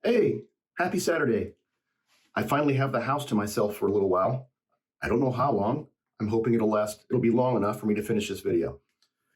Hey, happy Saturday. I finally have the house to myself for a little while. I don't know how long. I'm hoping it'll be long enough for me to finish this video.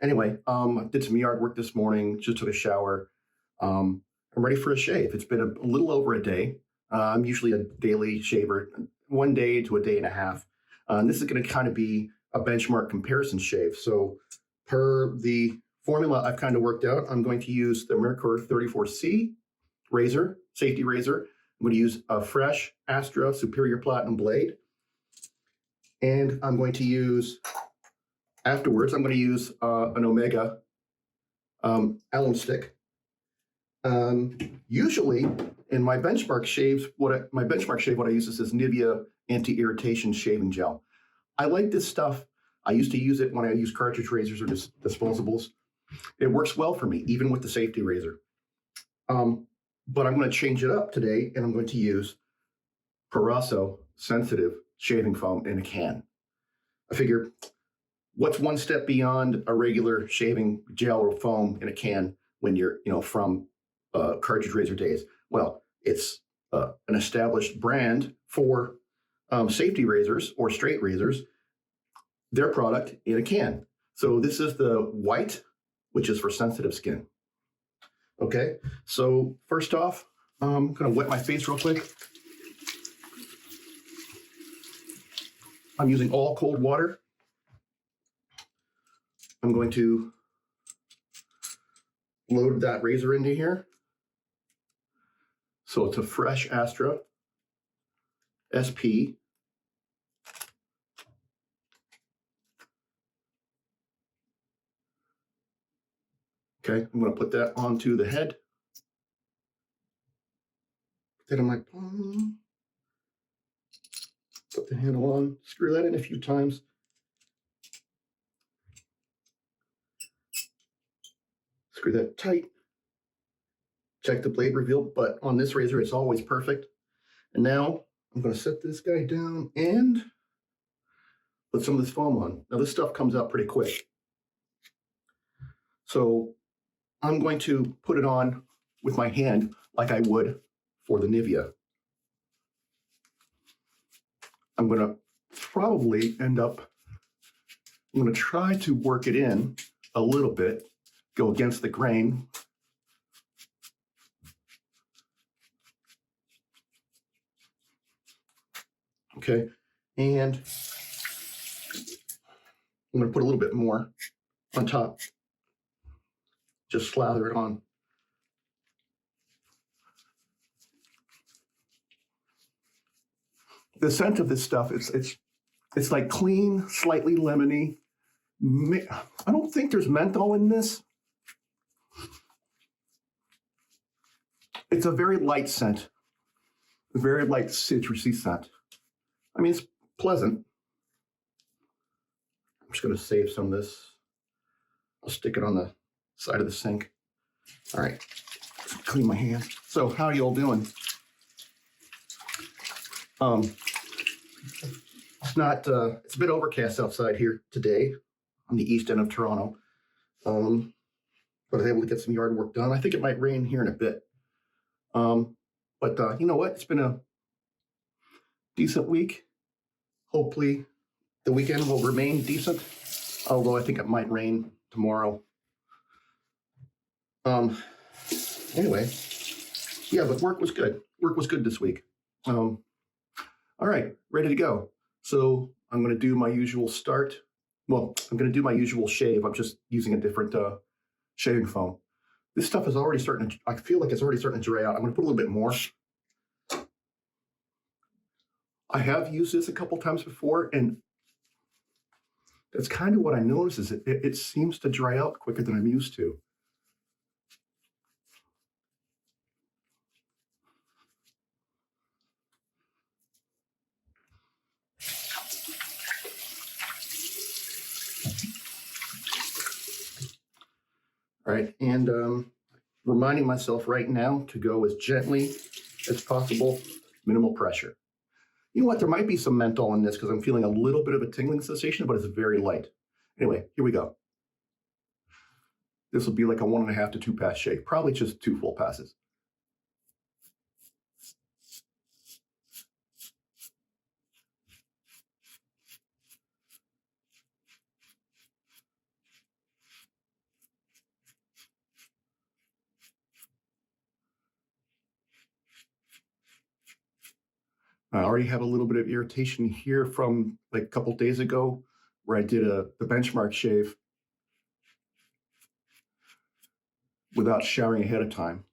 Anyway, I did some yard work this morning, just took a shower. I'm ready for a shave. It's been a little over a day. I'm usually a daily shaver, 1 day to a day and a half. And this is going to kind of be a benchmark comparison shave. So per the formula I've kind of worked out, I'm going to use the Merkur 34C razor, safety razor. I'm going to use a fresh Astra Superior Platinum blade. And I'm going to use, afterwards, I'm going to use an Omega alum stick. Usually in my benchmark shaves, what I use is this Nivea Anti-Irritation shaving gel. I like this stuff. I used to use it when I use cartridge razors or disposables. It works well for me, even with the safety razor. But I'm going to change it up today, and I'm going to use Proraso sensitive shaving foam in a can. I figure, what's one step beyond a regular shaving gel or foam in a can when you're, from cartridge razor days? Well, it's an established brand for safety razors or straight razors, their product in a can. So this is the white, which is for sensitive skin. Okay, so first off, I'm going to wet my face real quick. I'm using all cold water. I'm going to load that razor into here. So it's a fresh Astra SP. Okay, I'm going to put that onto the head. Put that in my palm. Put the handle on. Screw that in a few times. Screw that tight. Check the blade reveal, but on this razor, it's always perfect. And now I'm going to set this guy down and put some of this foam on. Now this stuff comes out pretty quick. So I'm going to put it on with my hand like I would for the Nivea. I'm going to probably I'm going to try to work it in a little bit, go against the grain. Okay, and I'm going to put a little bit more on top. Just slather it on. The scent of this stuff, it's like clean, slightly lemony. I don't think there's menthol in this. It's a very light scent, a very light citrusy scent. I mean, it's pleasant. I'm just going to save some of this. I'll stick it on the side of the sink. All right, clean my hands. So how you all doing? It's a bit overcast outside here today on the east end of Toronto. But I was able to get some yard work done. I think it might rain here in a bit. But you know what? It's been a decent week. Hopefully the weekend will remain decent, although I think it might rain tomorrow. Anyway, yeah, but work was good. Work was good this week. All right, ready to go. So I'm going to do my usual start. Well, I'm going to do my usual shave. I'm just using a different shaving foam. This stuff is already starting to, I feel like it's already starting to dry out. I'm going to put a little bit more. I have used this a couple times before, and that's kind of what I notice is it seems to dry out quicker than I'm used to. All right, and reminding myself right now to go as gently as possible, minimal pressure. You know what, there might be some menthol in this because I'm feeling a little bit of a tingling sensation, but it's very light. Anyway, here we go. This will be like a 1.5 to 2 pass shave, probably just 2 full passes. I already have a little bit of irritation here from like a couple days ago where I did the benchmark shave without showering ahead of time.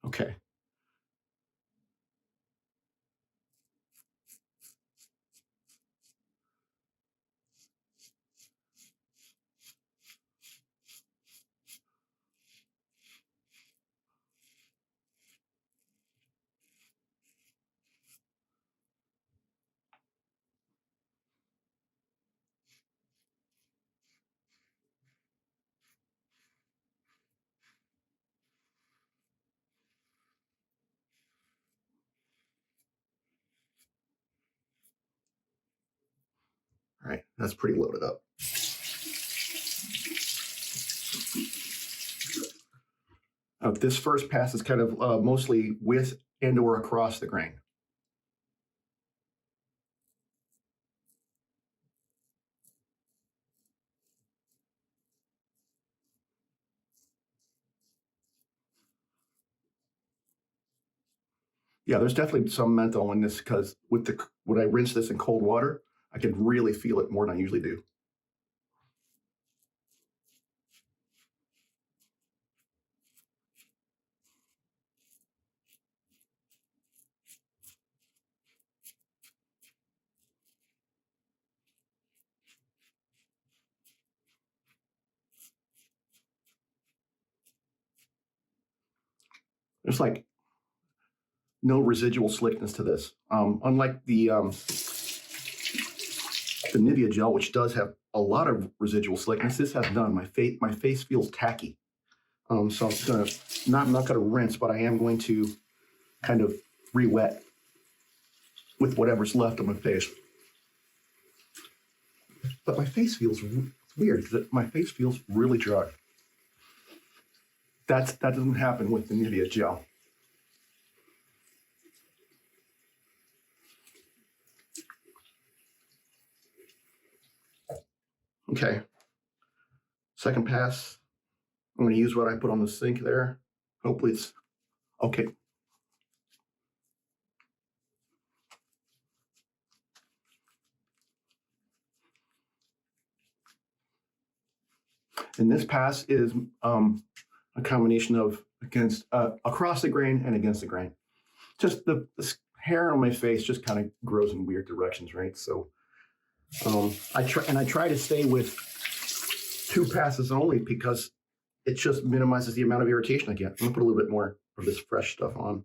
Okay. All right, that's pretty loaded up. This first pass is kind of mostly with and or across the grain. Yeah, there's definitely some menthol in this because when I rinse this in cold water, I can really feel it more than I usually do. There's like no residual slickness to this. Unlike the Nivea gel, which does have a lot of residual slickness, this has none. My face feels tacky. So I'm not gonna rinse, but I am going to kind of re-wet with whatever's left on my face. But my face feels weird. My face feels really dry. That doesn't happen with the Nivea gel. Okay. Second pass. I'm going to use what I put on the sink there. Hopefully it's okay. And this pass is a combination of across the grain and against the grain. Just the hair on my face just kind of grows in weird directions, right? So I try to stay with 2 passes only because it just minimizes the amount of irritation I get. I'm gonna put a little bit more of this fresh stuff on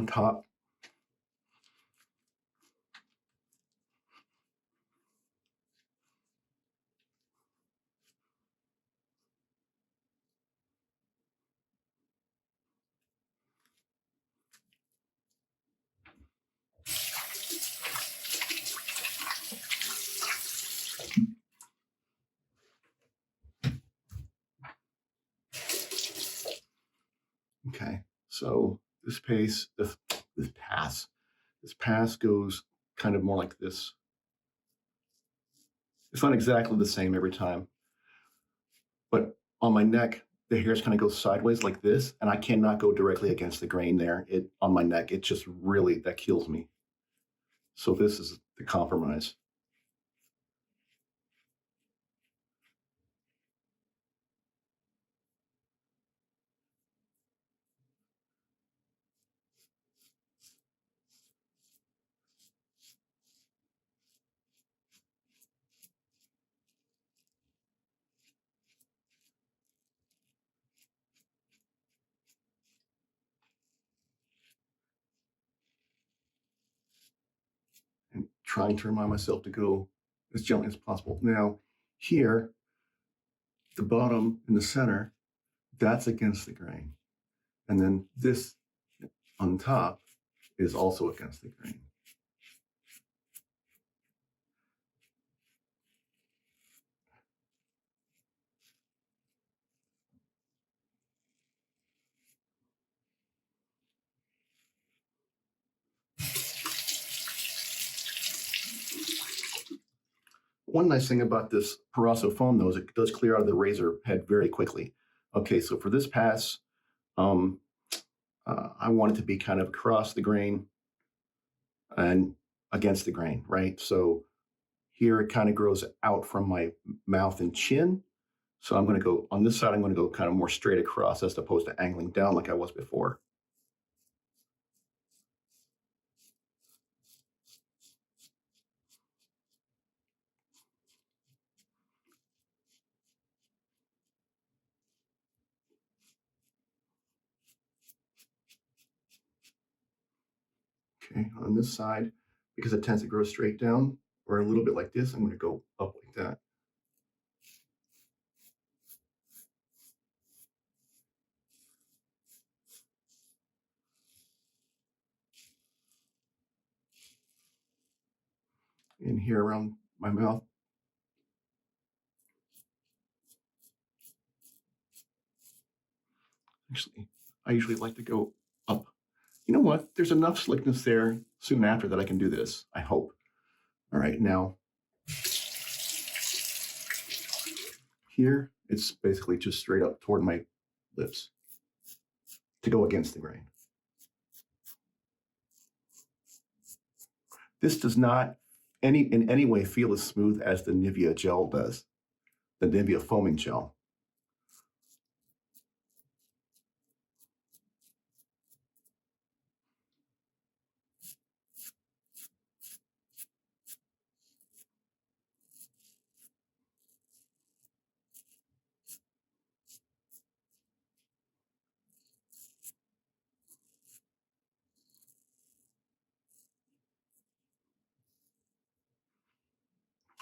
top. Okay, so this pass goes kind of more like this. It's not exactly the same every time, but on my neck, the hairs kind of go sideways like this, and I cannot go directly against the grain there. On my neck, it just really, that kills me. So this is the compromise. And trying to remind myself to go as gently as possible. Now, here, the bottom in the center, that's against the grain. And then this on top is also against the grain. one nice thing about this Proraso foam, though, is it does clear out of the razor head very quickly. Okay, so for this pass, I want it to be kind of across the grain and against the grain, right? So here it kind of grows out from my mouth and chin. So I'm going to go on this side, I'm going to go kind of more straight across as opposed to angling down like I was before. Okay, on this side, because it tends to grow straight down or a little bit like this, I'm going to go up like that. In here around my mouth. Actually, I usually like to go up. You know what? There's enough slickness there soon after that I can do this, I hope. All right, now here, it's basically just straight up toward my lips to go against the grain. This does not in any way feel as smooth as the Nivea gel does, the Nivea foaming gel.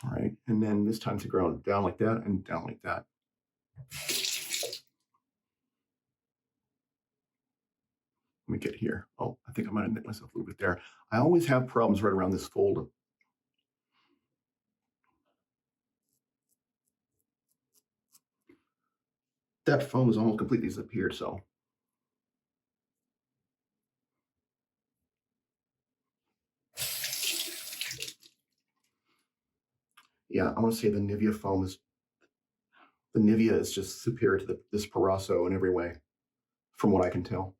All right, and then this time to ground down like that and down like that. Let me get here. Oh, I think I might have nicked myself a little bit there. I always have problems right around this fold. That foam is almost completely disappeared, so. Yeah, I want to say the Nivea is just superior to this Proraso in every way, from what I can tell.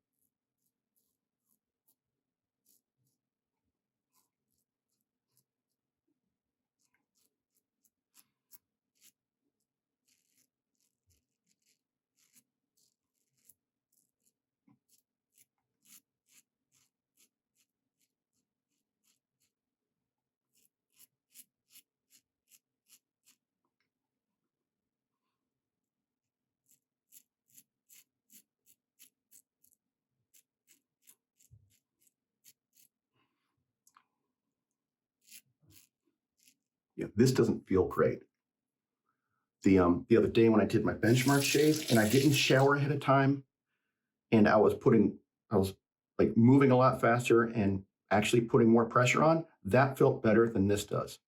Yeah, this doesn't feel great. The other day when I did my benchmark shave and I didn't shower ahead of time, and I was like moving a lot faster and actually putting more pressure on, that felt better than this does.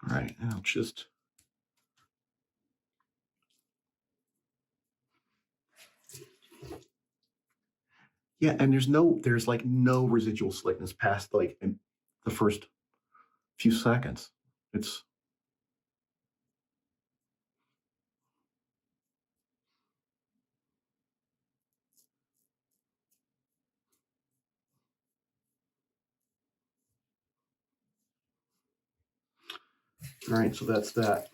All right, and I'll just yeah, and there's like no residual slickness past like in the first few seconds. It's all right, so that's that.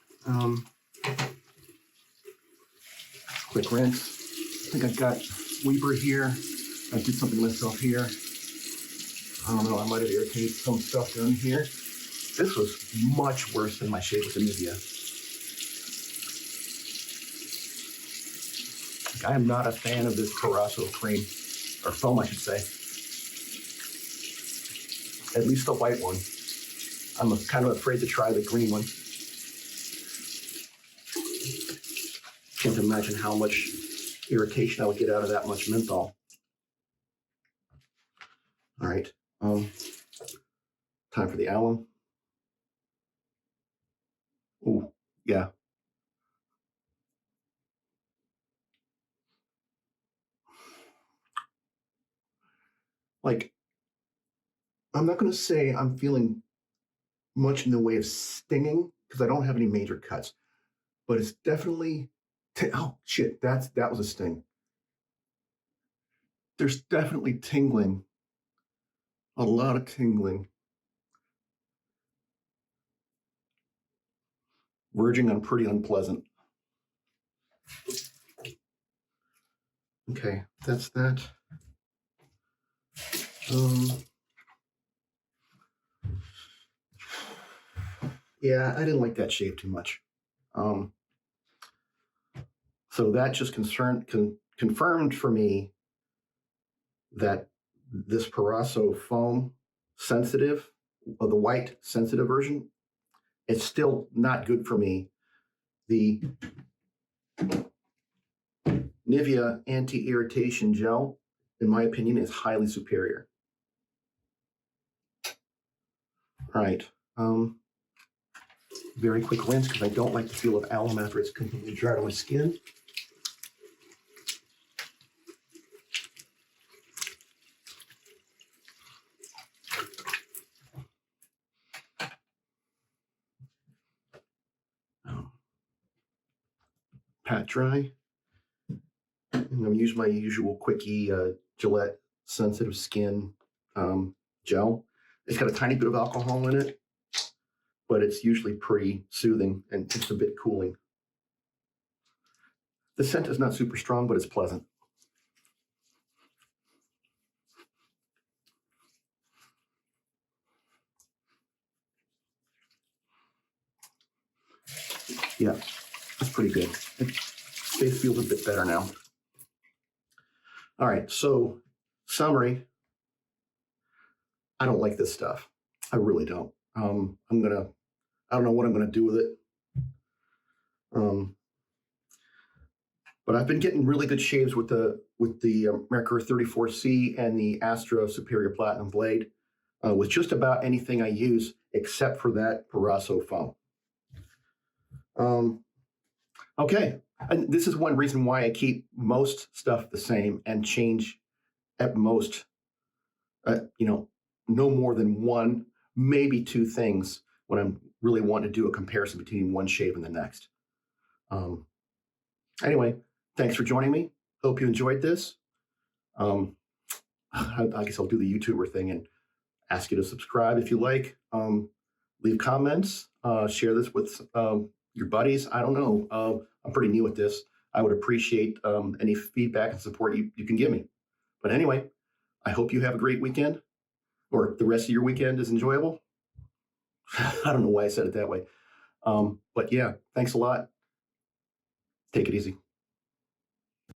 Quick rinse. I think I've got Weber here. I did something myself here. I don't know, I might have irritated some stuff down here. This was much worse than my shave with the Nivea. Like, I am not a fan of this Proraso cream, or foam, I should say. At least the white one. I'm kind of afraid to try the green one. Can't imagine how much irritation I would get out of that much menthol. All right, time for the alum. Ooh, yeah. Like, I'm not going to say I'm feeling much in the way of stinging because I don't have any major cuts, but it's definitely, oh shit, that was a sting. There's definitely tingling, a lot of tingling, verging on pretty unpleasant. Okay, that's that. Yeah, I didn't like that shave too much. So that just confirmed for me that this Proraso foam sensitive, or the white sensitive version, it's still not good for me. The Nivea Anti-Irritation Gel, in my opinion, is highly superior. All right. Very quick rinse because I don't like the feel of alum after it's completely dried on my skin. Pat dry. I'm going to use my usual quickie Gillette sensitive skin gel. It's got a tiny bit of alcohol in it, but it's usually pretty soothing and just a bit cooling. The scent is not super strong, but it's pleasant. Yeah, that's pretty good. It feels a bit better now. All right, so summary. I don't like this stuff. I really don't. I don't know what I'm gonna do with it. But I've been getting really good shaves with the Merkur 34C and the Astra Superior Platinum Blade with just about anything I use except for that Proraso foam. Okay, and this is one reason why I keep most stuff the same and change at most, no more than one, maybe two things when I'm really wanting to do a comparison between one shave and the next. Anyway, thanks for joining me. Hope you enjoyed this. I guess I'll do the YouTuber thing and ask you to subscribe if you like. Leave comments. Share this with your buddies. I don't know. I'm pretty new at this. I would appreciate any feedback and support you can give me. But anyway, I hope you have a great weekend, or the rest of your weekend is enjoyable. I don't know why I said it that way. But yeah, thanks a lot. Take it easy.